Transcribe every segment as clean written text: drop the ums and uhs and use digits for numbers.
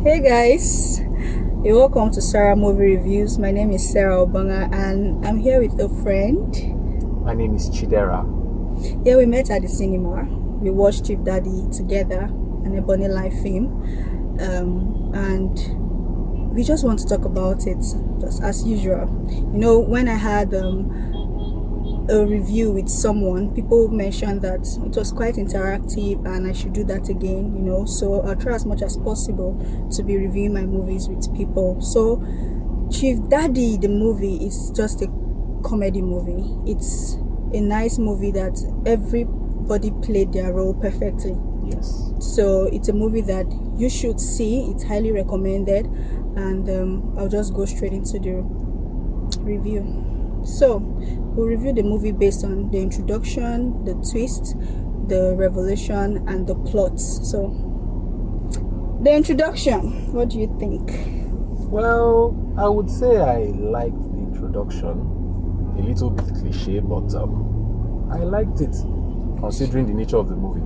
Hey guys, you're welcome to Sarah Movie Reviews. My name is Sarah Obanga and I'm here with a friend. My name is Chidera. Yeah, we met at the cinema. We watched Chief Daddy together, an Ebony live film, and we just want to talk about it just as usual. You know, when I had a review with someone, people mentioned that it was quite interactive and I should do that again, you know, so I'll try as much as possible to be reviewing my movies with people. So Chief Daddy, the movie, is just a comedy movie. It's a nice movie that everybody played their role perfectly. Yes. So it's a movie that you should see. It's highly recommended, and I'll just go straight into the review. So we'll review the movie based on the introduction, the twist, the revelation, and the plot. So the introduction, what do you think? Well, I would say I liked the introduction. A little bit cliche, but I liked it considering the nature of the movie.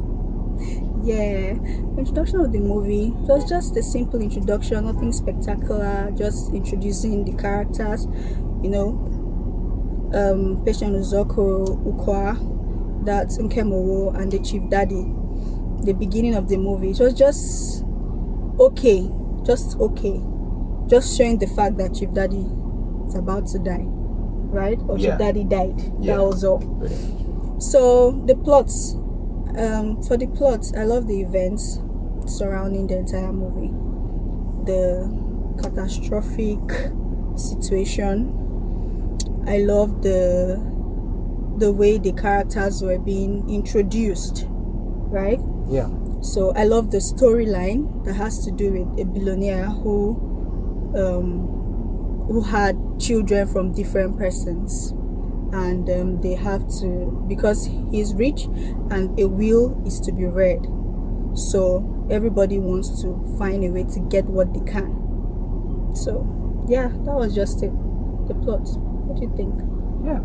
Yeah, the introduction of the movie was just a simple introduction, nothing spectacular, just introducing the characters, you know. Patient Uzoko Ukwa, that's Nkemowo, and the Chief Daddy. The beginning of the movie, it was just okay, just showing the fact that Chief Daddy is about to die, right? Or Chief Daddy died. Yeah. That was all. So the plots, for the plots, I love the events surrounding the entire movie. The catastrophic situation. I love the way the characters were being introduced, right? Yeah. So I love the storyline that has to do with a billionaire who had children from different persons, and they have to, because he's rich and a will is to be read, so everybody wants to find a way to get what they can. So yeah, that was just it, the plot. What do you think? Yeah,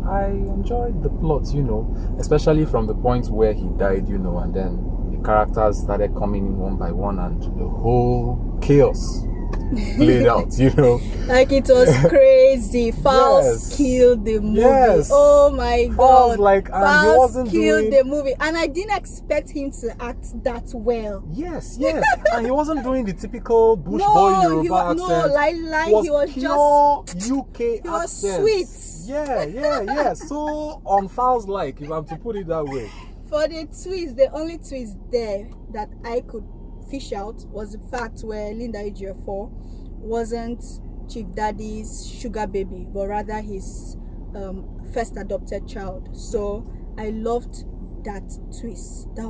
I enjoyed the plot, you know, especially from the point where he died, you know, and then the characters started coming in one by one and the whole chaos played out, you know. Like, it was crazy. Faust killed the movie. Yes. Oh my God. And he wasn't killed the movie. And I didn't expect him to act that well. Yes. And he wasn't doing the typical bush boy Yoruba accent. No, he was pure just UK he was accent. sweet. Yeah. So on Faust-like, if I'm to put it that way. For the twist, the only twist there that I could fish out was the fact where Linda Ejiofor wasn't Chief Daddy's sugar baby, but rather his first adopted child. So I loved that twist. That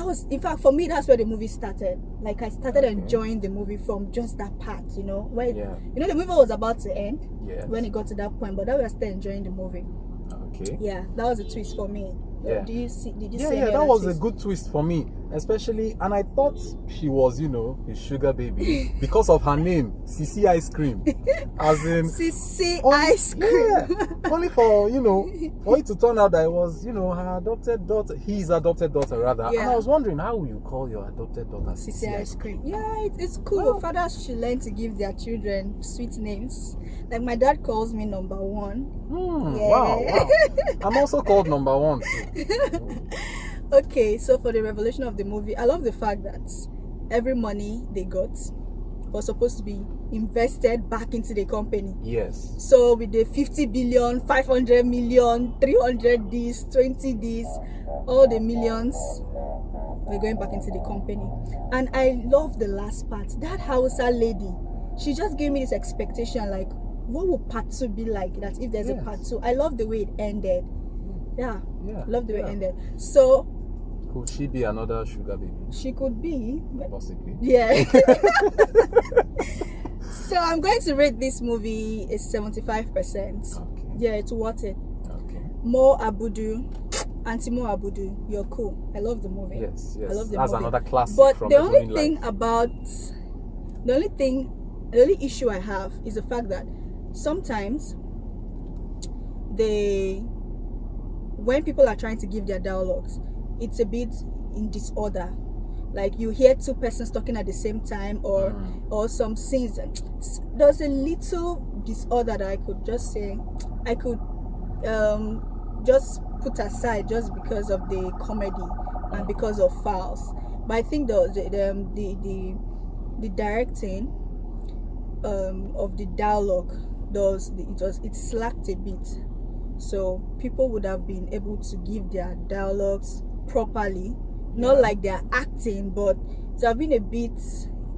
was in fact, for me, that's where the movie started. Like, I started enjoying the movie from just that part, you know, where you know the movie was about to end when it got to that point, but that was still enjoying the movie. Okay. Yeah, that was a twist for me. Yeah. Did you see? Yeah, that was a good twist for me, especially, and I thought she was, you know, his sugar baby because of her name, Sisi Ice Cream, as in Sisi Ice Cream. Yeah, only for, you know, for it to turn out that it was, you know, her adopted daughter, his adopted daughter rather. Yeah. And I was wondering, how will you call your adopted daughter Sisi Ice Cream? Yeah, it's cool. Well, fathers should learn to give their children sweet names. Like, my dad calls me number one. Wow. I'm also called number one too. Okay, so for the revelation of the movie, I love the fact that every money they got was supposed to be invested back into the company. Yes. So with the 50 billion, 500 million, 300 this, 20 this, all the millions were going back into the company. And I love the last part. That Hausa lady, she just gave me this expectation, like, what would part 2 be like, that if there's a part 2? I love the way it ended. Yeah. Love the way it ended. So could she be another sugar baby? She could be. Possibly. Yeah. So I'm going to rate this movie is 75%. Okay. Yeah, it's worth it. Okay. Mo Abudu, Auntie Mo Abudu, you're cool. I love the movie. Yes. I love the That's movie. another classic. But from the only issue I have is the fact that sometimes when people are trying to give their dialogues, it's a bit in disorder. like you hear two persons talking at the same time, or some scenes. There's a little disorder that I could just say I could just put aside just because of the comedy and because of fouls. But I think the directing of the dialogue it slacked a bit, so people would have been able to give their dialogues properly, not like they're acting, but it have been a bit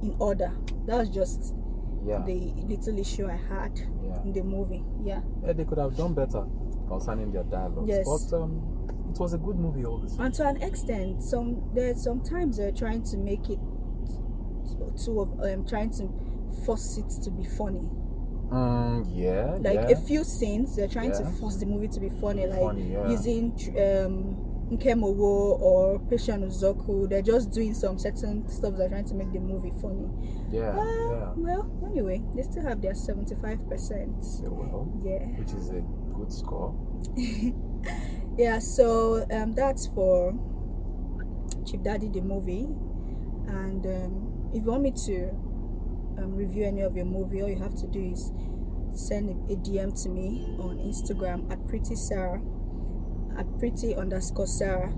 in order. That was just the little issue I had in the movie. Yeah, they could have done better concerning their dialogues. Yes. But it was a good movie all the same. And to an extent, sometimes they're trying to make it trying to force it to be funny. A few scenes they're trying to force the movie to be funny, using Nkemowo or Patient Uzoku. They're just doing some certain stuff. They're trying to make the movie funny. Well, anyway, they still have their 75%. Which is a good score. So that's for Chief Daddy the movie. And if you want me to review any of your movie, all you have to do is send a DM to me on Instagram at PrettySarah, at pretty_Sarah,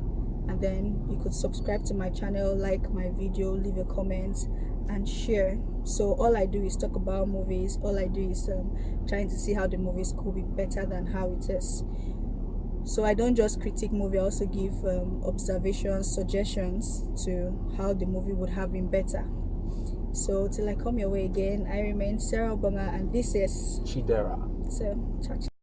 and then you could subscribe to my channel, like my video, leave a comment, and share. So all I do is talk about movies. All I do is trying to see how the movies could be better than how it is. So I don't just critique movie, I also give observations, suggestions to how the movie would have been better. So till I come your way again, I remain Sarah Obama, and this is Chidera. So, ciao.